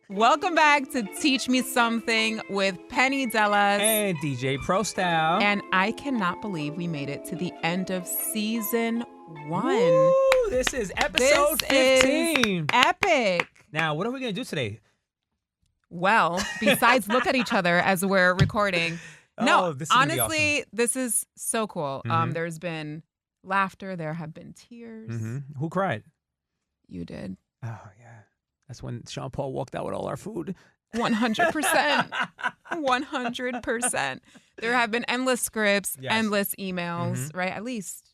Welcome back to Teach Me Something with Penny Dellas and DJ Prostyle. And I cannot believe we made it to the end of season 1. Woo, this is episode 15. Is epic. Now, what are we going to do today? Well, besides look at each other as we're recording. No, this is honestly, awesome. This is so cool. Mm-hmm. There's been laughter. There have been tears. Mm-hmm. Who cried? You did. Oh, yeah. That's when Sean Paul walked out with all our food. 100%. 100%. There have been endless scripts, endless emails, right? At least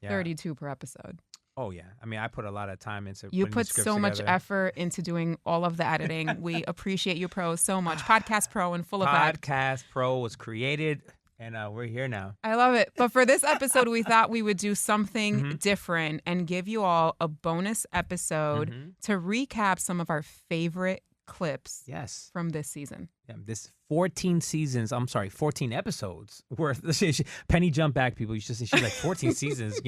32 per episode. Oh, yeah. I mean, I put a lot of time into You putting put the scripts so together. much effort into doing all of the editing. We appreciate you, Pro, so much. Podcast Pro in full effect. Podcast Pro was created, and we're here now. I love it. But for this episode, we thought we would do something different and give you all a bonus episode to recap some of our favorite clips from this season. Yeah, this 14 episodes worth. Penny jumped back, people. She's like 14 seasons,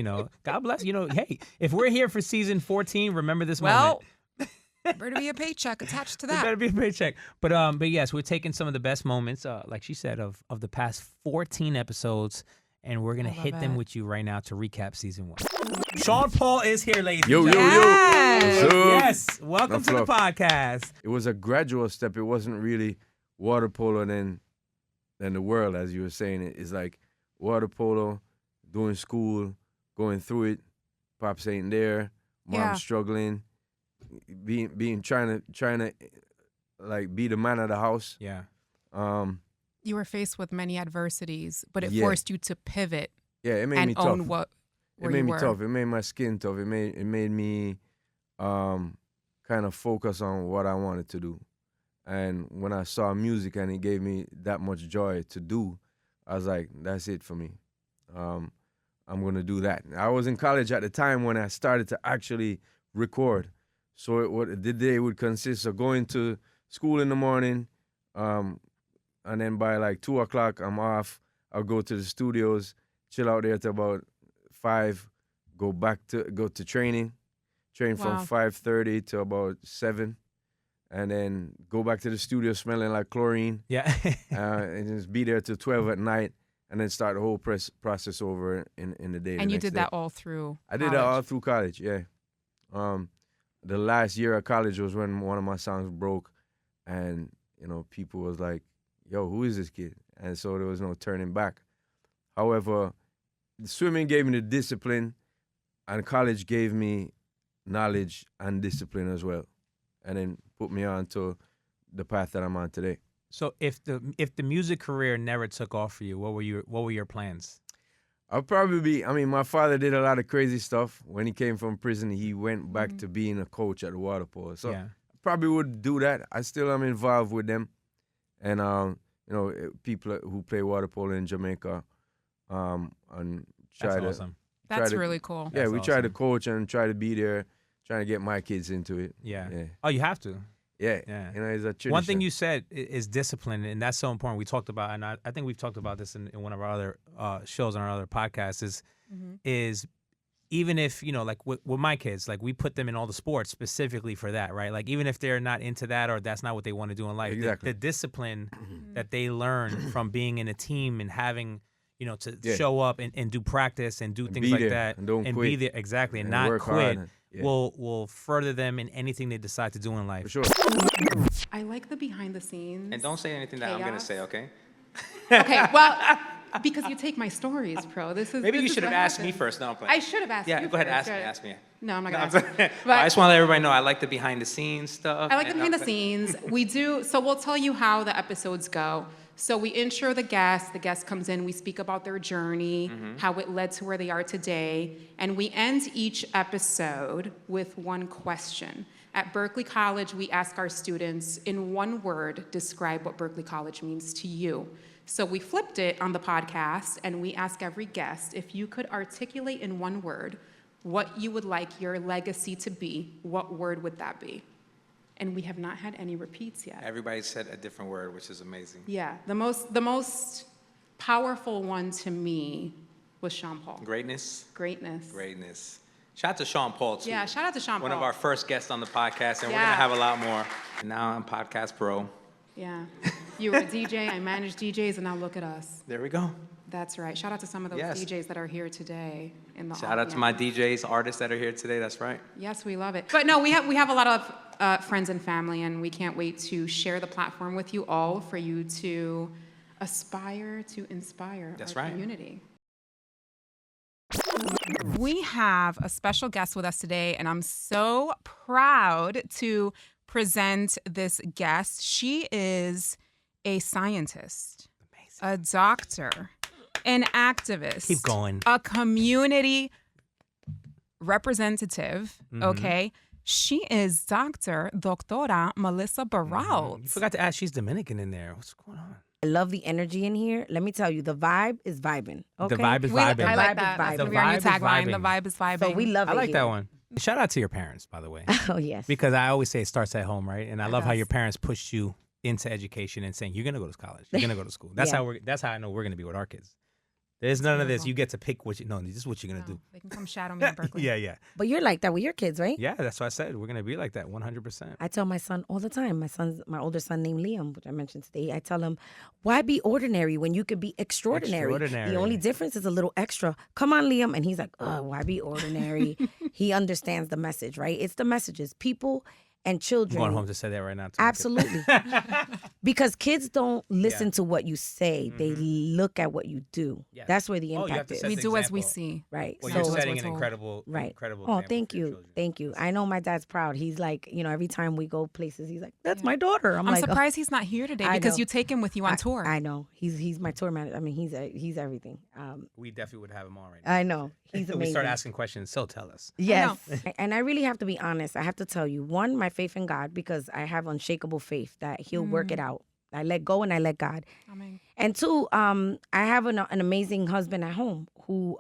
God bless. Hey, if we're here for season 14, remember this moment. Better be a paycheck attached to that. There better be a paycheck. But yes, we're taking some of the best moments, like she said, of the past 14 episodes, and we're gonna hit them with you right now to recap season 1. Sean Paul is here, ladies. Yo. Yes, welcome to the podcast. It was a gradual step. It wasn't really water polo then the world, as you were saying. It's like water polo, doing school, going through it. Pops ain't there. Mom's struggling. Trying to like be the man of the house. Yeah. You were faced with many adversities, but it forced you to pivot. Yeah, it made me tough. Own it made me tough. It made my skin tough. It made me kind of focus on what I wanted to do. And when I saw music and it gave me that much joy to do, I was like, that's it for me. I'm gonna do that. I was in college at the time when I started to actually record. So the day would consist of going to school in the morning, and then by like 2 o'clock, I'm off. I'll go to the studios, chill out there till about 5, go to training, train from 5:30 to about 7, and then go back to the studio smelling like chlorine. Yeah. And just be there till 12 at night, and then start the whole process over in the day. And you did that all through I did that all through college, yeah. The last year of college was when one of my songs broke, and people was like, yo, who is this kid? And so there was no turning back. However, swimming gave me the discipline, and college gave me knowledge and discipline as well, and then put me on to the path that I'm on today. So if the music career never took off for you, what were your plans? I'll probably be, my father did a lot of crazy stuff. When he came from prison, he went back to being a coach at the water polo. So I probably would do that. I still am involved with them. And, people who play water polo in Jamaica. And That's awesome. That's really cool. Yeah, we try to coach and try to be there, trying to get my kids into it. Yeah. Oh, you have to. Yeah. It's a tradition. One thing you said is discipline, and that's so important. We talked about, and I think we've talked about this in one of our other shows on our other podcasts, is even if, like with my kids, like we put them in all the sports specifically for that, right? Like even if they're not into that or that's not what they want to do in life, exactly. the discipline that they learn from being in a team and having, to show up and do practice and do things like that. And don't quit. Be there, exactly, and not quit. Will further them in anything they decide to do in life. For sure. I like the behind the scenes. And don't say anything that I'm going to say, okay? Okay, well, because you take my stories, Pro. Maybe you should have asked me first. No, I'm playing. I should have asked you. Yeah, go ahead, first, ask me. No, I'm not going to ask you. I just want to let everybody know I like the behind the scenes stuff. I like the behind the scenes. We do, so we'll tell you how the episodes go. So we intro the guest comes in, we speak about their journey, how it led to where they are today, and we end each episode with one question. At Berkeley College, we ask our students, in one word, describe what Berkeley College means to you. So we flipped it on the podcast, and we ask every guest, if you could articulate in one word what you would like your legacy to be, what word would that be? And we have not had any repeats yet. Everybody said a different word, which is amazing. Yeah, the most powerful one to me was Sean Paul. Greatness. Shout out to Sean Paul, too. Yeah, shout out to Sean One Paul. of our first guests on the podcast, and we're Yeah. going to have a lot more. And now I'm Podcast Pro. Yeah. You were a DJ, I managed DJs, and now look at us. There we go. That's right. Shout out to some of those Yes. DJs that are here today in the Shout out to my DJs, artists that are here today. That's right. Yes, we love it. But no, we have a lot of friends and family, and we can't wait to share the platform with you all for you to aspire to inspire That's our right. community. We have a special guest with us today, and I'm so proud to present this guest. She is a scientist, a doctor, an activist. Keep going. A community representative, okay? She is Doctora Melissa Baralt. You forgot to ask, she's Dominican in there. What's going on? I love the energy in here. Let me tell you, the vibe is vibing. Okay? The vibe is I vibing. like vibe that. is That's vibing. gonna be our new The vibe is tagline. The vibing. vibe is vibing. So we love it I like here. that one. Shout out to your parents, by the way. Oh, yes. Because I always say it starts at home, right? And I love how does. your parents pushed you into education and saying, you're going to go to college. You're going to go to school. That's Yeah. that's how I know we're going to be with our kids. There's none of this. You get to pick what you, no, this is what you're going to do. They can come shadow me in Berkeley. Yeah. But you're like that with your kids, right? Yeah, that's what I said. We're going to be like that 100%. I tell my son all the time, my older son named Liam, which I mentioned today, I tell him, why be ordinary when you could be extraordinary? Extraordinary. The only difference is a little extra. Come on, Liam. And he's like, oh, why be ordinary? He understands the message, right? It's the messages. People and I'm children. going home to say that right now. Too. Absolutely. Because kids don't listen to what you say. They look at what you do. Yes. That's where the Oh, you have impact to is. set We the do as we example. see. Right. Well, So- you're that's setting what's an told. incredible, Right. incredible Oh, example thank for your you. children. Thank you. I know my dad's proud. He's like, every time we go places, he's like, that's Yeah. my daughter. I'm I'm like, surprised he's not here today I because know. you take him with you on tour. I know. He's my tour manager. I mean, he's everything. We definitely would have him on right now. I know. He's amazing. We start asking questions, so tell us. Yes. And I really have to be honest. I have to tell you, one, my faith in God, because I have unshakable faith that he'll work it out. I let go and I let God. Amen. And two, I have an amazing husband at home who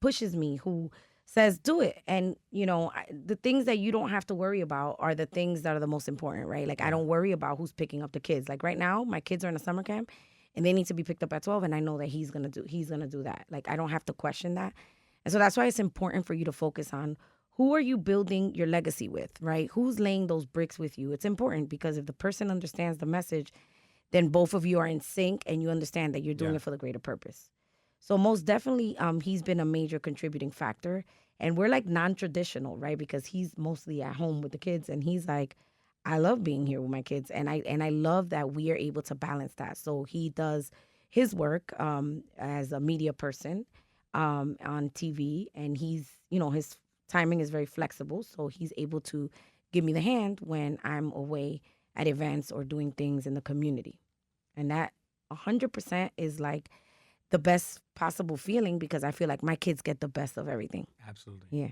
pushes me, who says, do it. And, the things that you don't have to worry about are the things that are the most important, right? Like, I don't worry about who's picking up the kids. Like, right now, my kids are in a summer camp and they need to be picked up at 12. And I know that he's going to do that. Like, I don't have to question that. And so that's why it's important for you to focus on who are you building your legacy with, right? Who's laying those bricks with you? It's important because if the person understands the message, then both of you are in sync and you understand that you're doing it for the greater purpose. So most definitely, he's been a major contributing factor. And we're like non-traditional, right? Because he's mostly at home with the kids and he's like, I love being here with my kids. And I love that we are able to balance that. So he does his work as a media person on TV, and he's, his timing is very flexible. So he's able to give me the hand when I'm away at events or doing things in the community. And that 100% is like the best possible feeling because I feel like my kids get the best of everything. Absolutely. Yeah.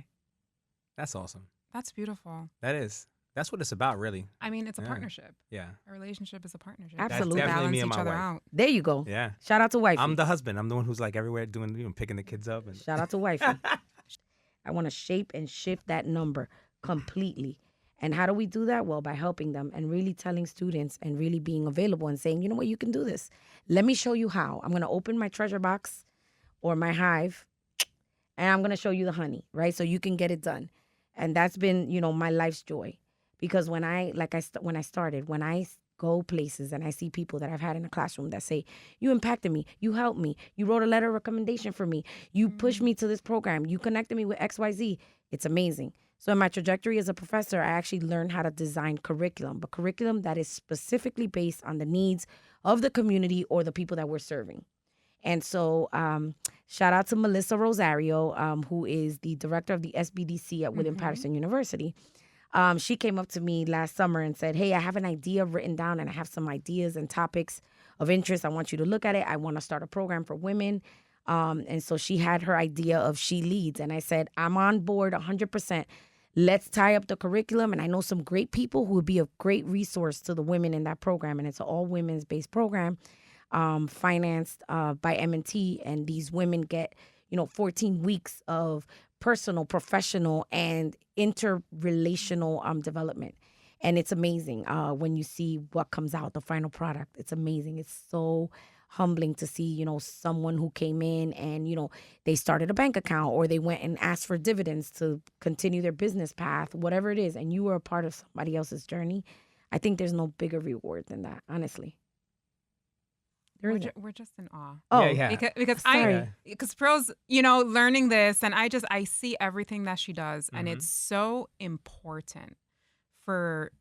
That's awesome. That's beautiful. That is. That's what it's about, really. I mean, it's a Yeah. partnership. Yeah. A relationship is a partnership. Absolutely. That's definitely Balance me and each my other wife. out. There you go. Yeah. Shout out to wifey. I'm the husband. I'm the one who's like everywhere doing, picking the kids up. And Shout out to wifey. I want to shape and shift that number completely. And how do we do that? Well, by helping them and really telling students and really being available and saying, you know what, you can do this. Let me show you how. I'm going to open my treasure box or my hive and I'm going to show you the honey, right? So you can get it done. And that's been, my life's joy. Because when I go places and I see people that I've had in a classroom that say, you impacted me, you helped me, you wrote a letter of recommendation for me, you pushed me to this program, you connected me with XYZ, it's amazing. So in my trajectory as a professor, I actually learned how to design curriculum, but curriculum that is specifically based on the needs of the community or the people that we're serving. And so shout out to Melissa Rosario, who is the director of the SBDC at William Patterson University. She came up to me last summer and said, hey, I have an idea written down and I have some ideas and topics of interest. I want you to look at it. I want to start a program for women. And so she had her idea of She Leads. And I said, I'm on board 100%. Let's tie up the curriculum. And I know some great people who would be a great resource to the women in that program. And it's an all women's based program financed by M&T. And these women get, 14 weeks of personal, professional, and interrelational development. And it's amazing when you see what comes out, the final product. It's amazing. It's so humbling to see, someone who came in and, they started a bank account or they went and asked for dividends to continue their business path, whatever it is, and you were a part of somebody else's journey. I think there's no bigger reward than that, honestly. We're just in awe. Oh, yeah. Because Pearl's, learning this, and I see everything that she does, and it's so important for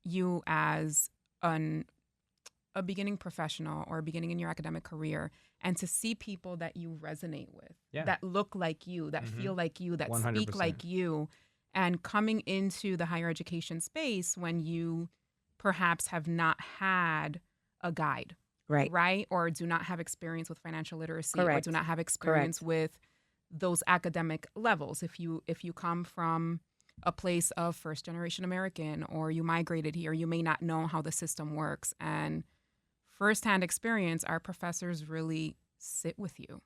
you as a beginning professional or beginning in your academic career, and to see people that you resonate with, that look like you, that feel like you, that 100%. Speak like you, and coming into the higher education space when you perhaps have not had a guide. Right? Or do not have experience with financial literacy. Correct. Or do not have experience with those academic levels. If you come from a place of first generation American, or you migrated here, you may not know how the system works. And firsthand experience, our professors really sit with you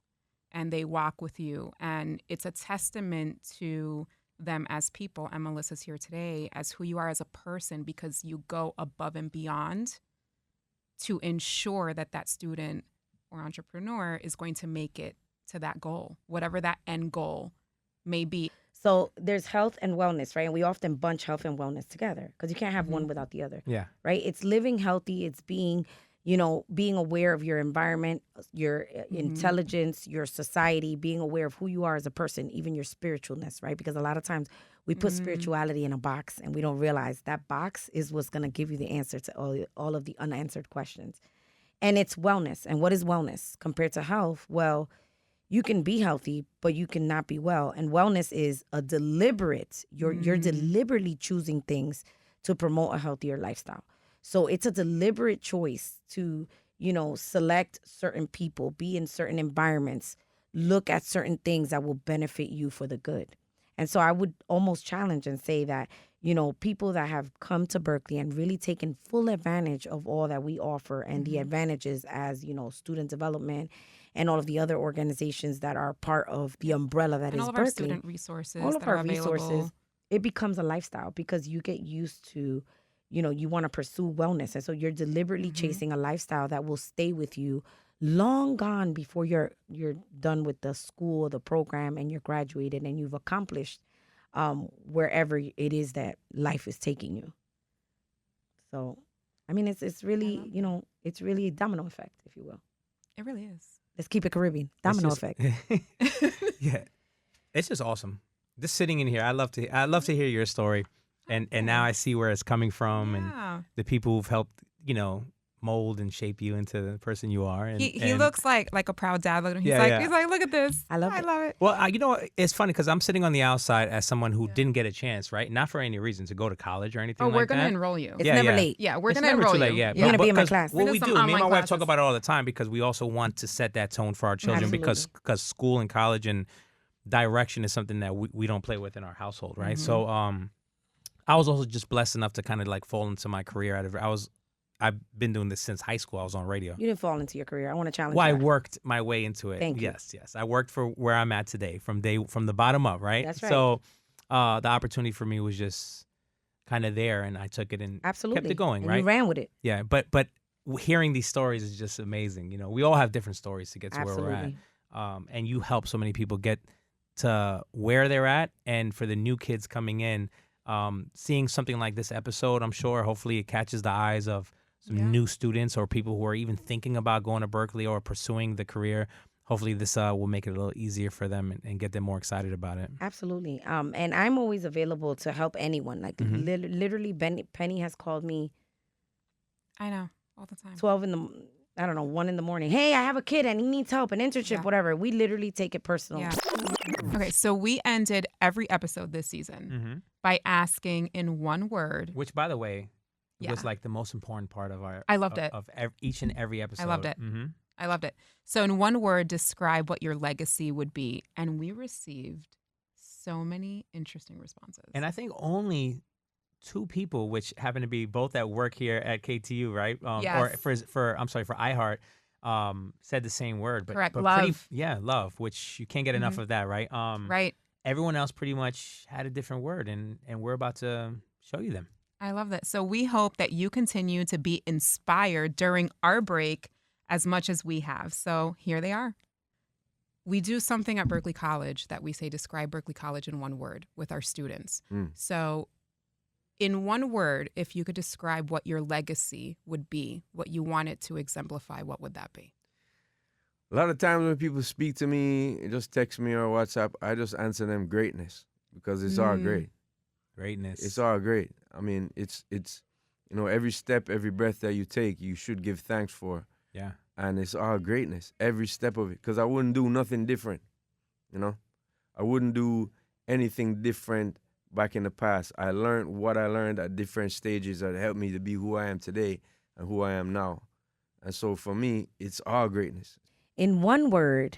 and they walk with you. And it's a testament to them as people, and Melissa's here today, as who you are as a person, because you go above and beyond to ensure that student or entrepreneur is going to make it to that goal, whatever that end goal may be. So there's health and wellness, right? And we often bunch health and wellness together because you can't have one without the other. Yeah. Right? It's living healthy. It's being aware of your environment, your intelligence, your society, being aware of who you are as a person, even your spiritualness, right? Because a lot of times we put spirituality in a box and we don't realize that box is what's going to give you the answer to all of the unanswered questions. And it's wellness. And what is wellness compared to health? Well, you can be healthy, but you cannot be well. And wellness is a deliberate, you're deliberately choosing things to promote a healthier lifestyle. So it's a deliberate choice to, select certain people, be in certain environments, look at certain things that will benefit you for the good. And so I would almost challenge and say that, people that have come to Berkeley and really taken full advantage of all that we offer and the advantages as, student development and all of the other organizations that are part of the umbrella that is Berkeley. All of our student resources. All of our available. resources. It becomes a lifestyle because you get used to, you want to pursue wellness. And so you're deliberately chasing a lifestyle that will stay with you long gone before you're done with the school, the program, and you're graduated and you've accomplished wherever it is that life is taking you. So, I mean, it's really, it's really a domino effect, if you will. It really is. Let's keep it Caribbean. Domino effect. Yeah. It's just awesome. Just sitting in here, I love to hear your story. And now I see where it's coming from and the people who've helped, mold and shape you into the person you are. And he looks like a proud dad. He's like, look at this. I love it. Well, it's funny because I'm sitting on the outside as someone who didn't get a chance, right? Not for any reason to go to college or anything like that. We're going to enroll you. It's never late. Yeah, we're going to enroll you. Yeah, you're going to be in my class. What we do, me and my wife talk about it all the time because we also want to set that tone for our children because school and college and direction is something that we don't play with in our household, right? So I was also just blessed enough to kind of fall into my career. I've been doing this since high school. I was on radio. You didn't fall into your career. I want to challenge you. Well, I worked my way into it. Thank you. Yes. I worked for where I'm at today from the bottom up, right? That's right. So the opportunity for me was just kind of there, and I took it and kept it going, and right? You ran with it. Yeah, but hearing these stories is just amazing. We all have different stories to get to where we're at. And you help so many people get to where they're at, and for the new kids coming in, seeing something like this episode, I'm sure hopefully it catches the eyes of some new students or people who are even thinking about going to Berkeley or pursuing the career. Hopefully this will make it a little easier for them and get them more excited about it. Absolutely. And I'm always available to help anyone. Like literally Penny has called me. I know, all the time. 1 in the morning. Hey, I have a kid and he needs help, an internship, whatever. We literally take it personal. Yeah. Okay, so we ended every episode this season by asking in one word. Which, by the way, was like the most important part of our. I loved it. Of each and every episode. I loved it. I loved it. So in one word, describe what your legacy would be. And we received so many interesting responses. And I think only 2 people, which happen to be both that work here at KTU, right? Yes. Or for iHeart, said the same word. But, correct. But love. Love, which you can't get enough of that, right? Right. Everyone else pretty much had a different word, and we're about to show you them. I love that. So we hope that you continue to be inspired during our break as much as we have. So here they are. We do something at Berkeley College that we say describe Berkeley College in one word with our students. So in one word, if you could describe what your legacy would be, what you want it to exemplify, what would that be? A lot of times when people speak to me, just text me or WhatsApp, I just answer them greatness, because it's all great. Greatness. It's all great. I mean, it's every step, every breath that you take, you should give thanks for. Yeah. And it's all greatness, every step of it, because I wouldn't do nothing different, I wouldn't do anything different back in the past. I learned what I learned at different stages that helped me to be who I am today and who I am now. And so for me, it's all greatness. In one word,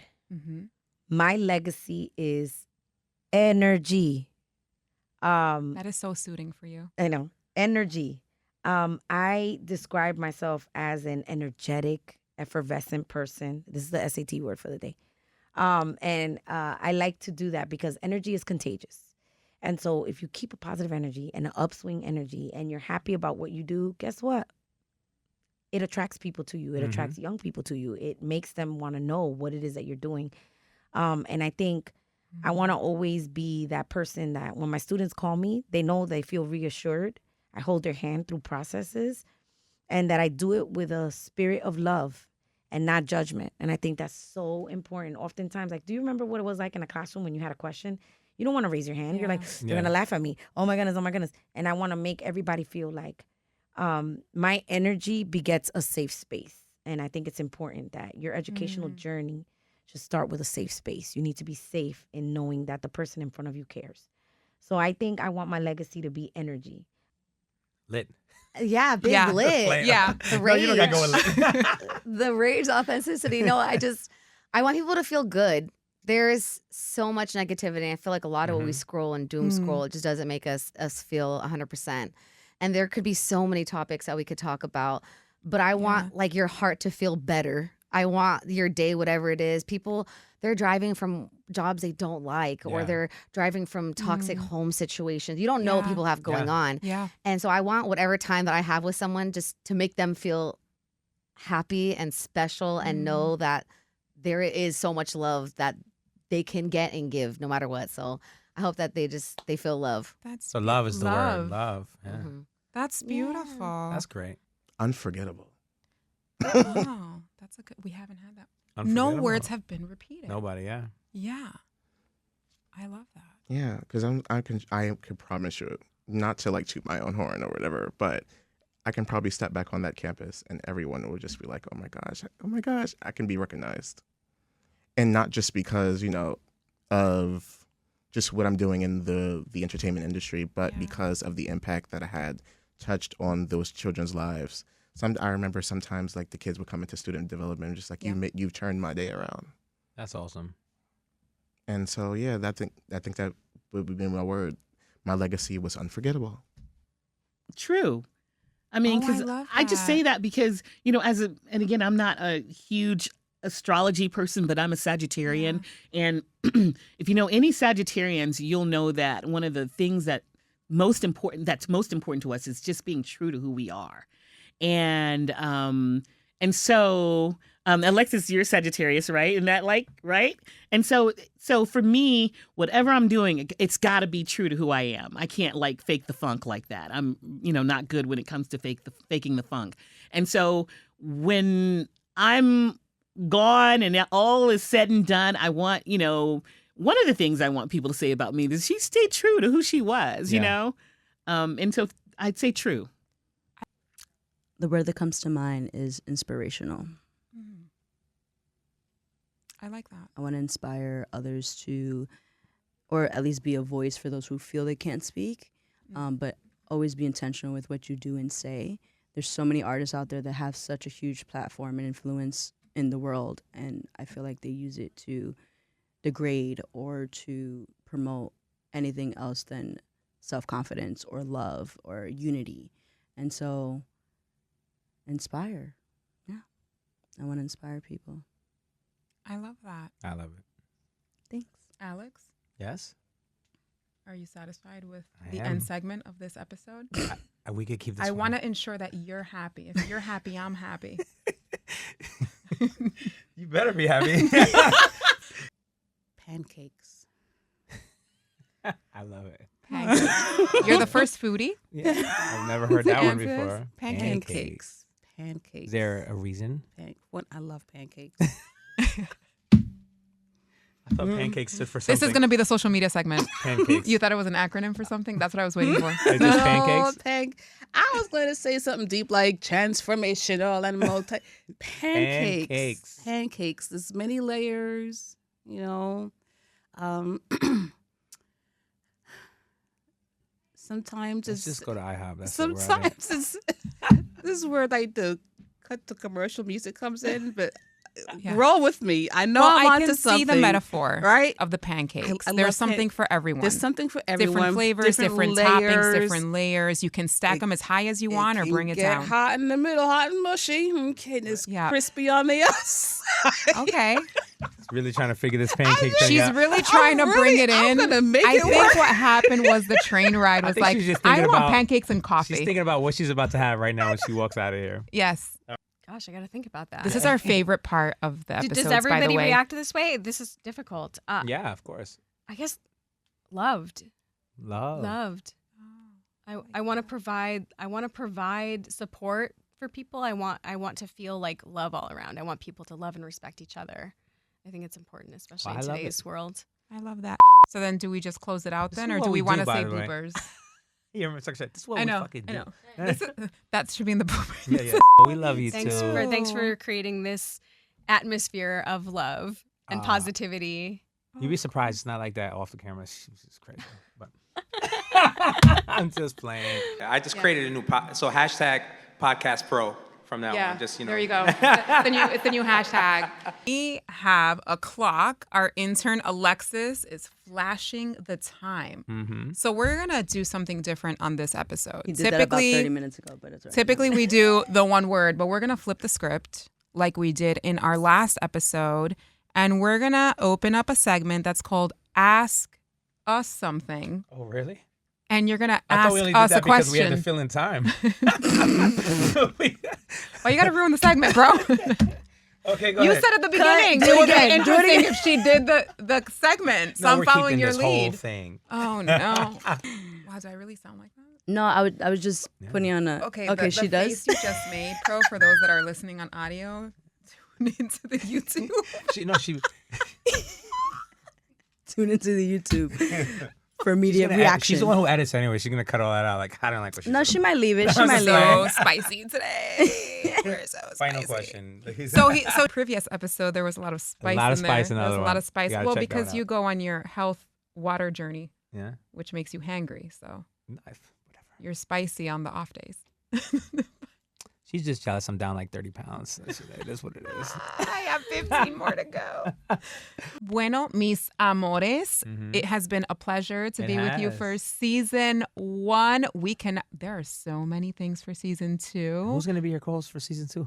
my legacy is energy. That is so suiting for you. I know, energy. I describe myself as an energetic, effervescent person. This is the SAT word for the day. And I like to do that because energy is contagious. And so if you keep a positive energy and an upswing energy and you're happy about what you do, guess what? It attracts people to you. It attracts young people to you. It makes them want to know what it is that you're doing. And I think I want to always be that person that when my students call me, they know they feel reassured. I hold their hand through processes, and that I do it with a spirit of love and not judgment. And I think that's so important. Oftentimes, like, do you remember what it was like in a classroom when you had a question? You don't want to raise your hand. You're like, they're going to laugh at me. Oh my goodness, oh my goodness. And I want to make everybody feel like my energy begets a safe space. And I think it's important that your educational journey should start with a safe space. You need to be safe in knowing that the person in front of you cares. So I think I want my legacy to be energy. Lit. Yeah, big lit. Yeah. The rage. No, you don't gotta go with lit. The rage, authenticity. No, I want people to feel good. There is so much negativity. I feel like a lot of what we scroll and doom scroll, it just doesn't make us feel 100%. And there could be so many topics that we could talk about, but I want like your heart to feel better. I want your day, whatever it is. People, they're driving from jobs they don't like, or they're driving from toxic home situations. You don't know what people have going on. Yeah. And so I want whatever time that I have with someone just to make them feel happy and special and know that there is so much love that they can get and give no matter what. So I hope that they feel love. So love is the word. Love. Yeah. That's beautiful. That's great. Unforgettable. Oh, that's a good. We haven't had that. No Unforgettable. words have been repeated. Nobody. Yeah. Yeah, I love that. Yeah, because I can promise you, not to like toot my own horn or whatever, but I can probably step back on that campus and everyone will just be like, oh my gosh, I can be recognized. And not just because, of just what I'm doing in the entertainment industry, but because of the impact that I had touched on those children's lives. I remember sometimes like the kids would come into student development, just like you've turned my day around. That's awesome. And so I think that would be my word. My legacy was unforgettable. True. I mean, because I just say that because and again, I'm not a huge astrology person, but I'm a Sagittarian, and if you know any Sagittarians, you'll know that one of the things that's most important to us is just being true to who we are. And so Alexis, you're Sagittarius, right? And that right? And so for me, whatever I'm doing, it's got to be true to who I am. I can't fake the funk like that. I'm not good when it comes to faking the funk. And so when I'm gone and all is said and done, I want one of the things I want people to say about me is she stayed true to who she was. And so I'd say true. The word that comes to mind is inspirational. I like that. I want to inspire others to, or at least be a voice for those who feel they can't speak, but always be intentional with what you do and say. There's so many artists out there that have such a huge platform and influence in the world, and I feel like they use it to degrade or to promote anything else than self-confidence or love or unity. And so inspire. Yeah. I want to inspire people. I love that. I love it. Thanks. Alex, Yes. are you satisfied with I the am. end segment of this episode? We could keep this. I want to ensure that you're happy. If you're happy, I'm happy. You better be happy. Pancakes. I love it. Pancakes. You're the first foodie? Yeah. I've never heard that one before. Pancakes. Is there a reason? I love pancakes. I thought pancakes stood for something. This is going to be the social media segment. Pancakes. You thought it was an acronym for something? That's what I was waiting for. Is this pancakes? I was going to say something deep like transformational and Pancakes. Pancakes. There's many layers, Sometimes Let's just go to IHOP. That's sometimes it's this is where like the cut to commercial music comes in, but roll with me. I know I'm I onto can something. see the metaphor right? of the pancakes. I There's love something for everyone. There's something for everyone. Different flavors, different layers. toppings, different layers. You can stack them as high as you want or bring it get down. hot in the middle, hot and mushy. Okay, and it's crispy on the outside. Okay. Really trying to figure this pancake thing She's out. really trying to bring it in. I'm gonna make I it think work. what happened was the train ride was like, she's just I thinking want about- pancakes and coffee. She's thinking about what she's about to have right now when she walks out of here. Yes. Gosh, I got to think about that. This is our favorite part of the episodes, Does by the everybody way. react this way? This is difficult. Yeah, of course. I guess loved. Love. Loved. I want to provide. I want to provide support for people. I want to feel like love all around. I want people to love and respect each other. I think it's important, especially in today's world. I love that. So then, do we just close it out This then, is or what do we we want do, to by say the way. bloopers? Yeah, remember, this is what I we know. fucking do. I know. That should be in the bloopers. Yeah. We love you Thanks too. Thanks for creating this atmosphere of love and positivity. You'd be surprised it's not like that off the camera. She's just crazy. But I'm just playing. I just created a new so hashtag podcast pro from now on. Just there you go. It's the new hashtag. We have a clock. Our intern Alexis is flashing the time. Mm-hmm. So we're gonna do something different on this episode. He did that about 30 minutes ago, but it's all right. Typically we do the one word, but we're gonna flip the script like we did in our last episode, and we're gonna open up a segment that's called Ask Us Something. Oh, really? And you're gonna I ask thought we only did us that a because we had question. to fill in time. Why you gotta ruin the segment, bro? Okay, go You ahead. said at the beginning it would be interesting if she did the segment. So No, I'm we're following keeping your this lead. whole thing. Oh no! Wow, do I really sound like that? No, I was just putting on a. Okay, she the does. face you just made, pro, for those that are listening on audio, tune into the YouTube. She Tune into the YouTube for immediate She's reaction. She's the one who edits anyway. She's gonna cut all that out. Like, I don't like what she No, said. she might leave it. She We're might leave so it. spicy today. We're so spicy. Final question. So previous episode there was a lot of spice. A lot of in spice there. in the There was other a lot one. of spice. You gotta Well, check that because out. you go on your health water journey, Yeah. which makes you hangry. So Whatever. you're spicy on the off days. She's just jealous. I'm down like 30 pounds. It is what it is. I have 15 more to go. Bueno, mis amores, it has been a pleasure to It be with you has. for season 1. There are so many things for season 2. Who's gonna be your co-host for season 2?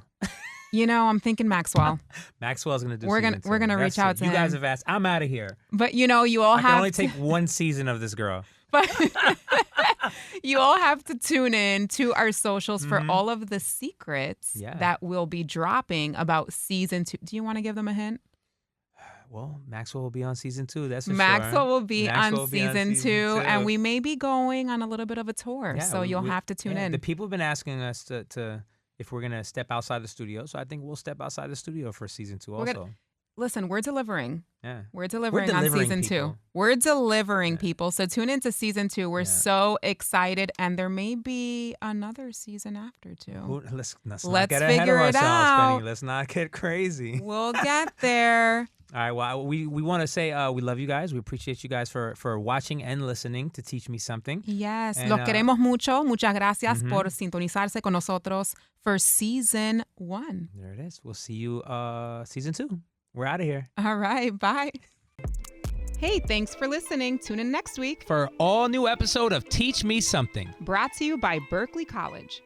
You know, I'm thinking Maxwell. Maxwell's gonna do. We're season gonna 2. reach That's out it. to You guys him. have asked. I'm out of here. But you know, you all I can have only to, take one season of this girl. but you all have to tune in to our socials for all of the secrets Yeah. that will be dropping about season 2. Do you want to give them a hint? Well, Maxwell will be on season 2. That's for Maxwell sure. will be Maxwell on will be on season season 2, and 2. we may be going on a little bit of a tour, Yeah, so you'll have to tune in. The people have been asking us to if we're gonna step outside the studio, so I think we'll step outside the studio for season 2 also. gonna- Listen, we're delivering. Yeah. We're delivering on delivering season 2. people. We're delivering people. So tune into season 2. We're Yeah. so excited, and there may be another season after too. Let's not Let's get ahead figure of it ourselves, out. Penny. Let's not get crazy. We'll get there. All right. Well, we want to say we love you guys. We appreciate you guys for watching and listening to Teach Me Something. Yes, And, los queremos mucho. Muchas gracias mhm. por sintonizarse con nosotros for season 1. There it is. We'll see you season 2. We're out of here. All right, bye. Hey, thanks for listening. Tune in next week. For all new episode of Teach Me Something. Brought to you by Berkeley College.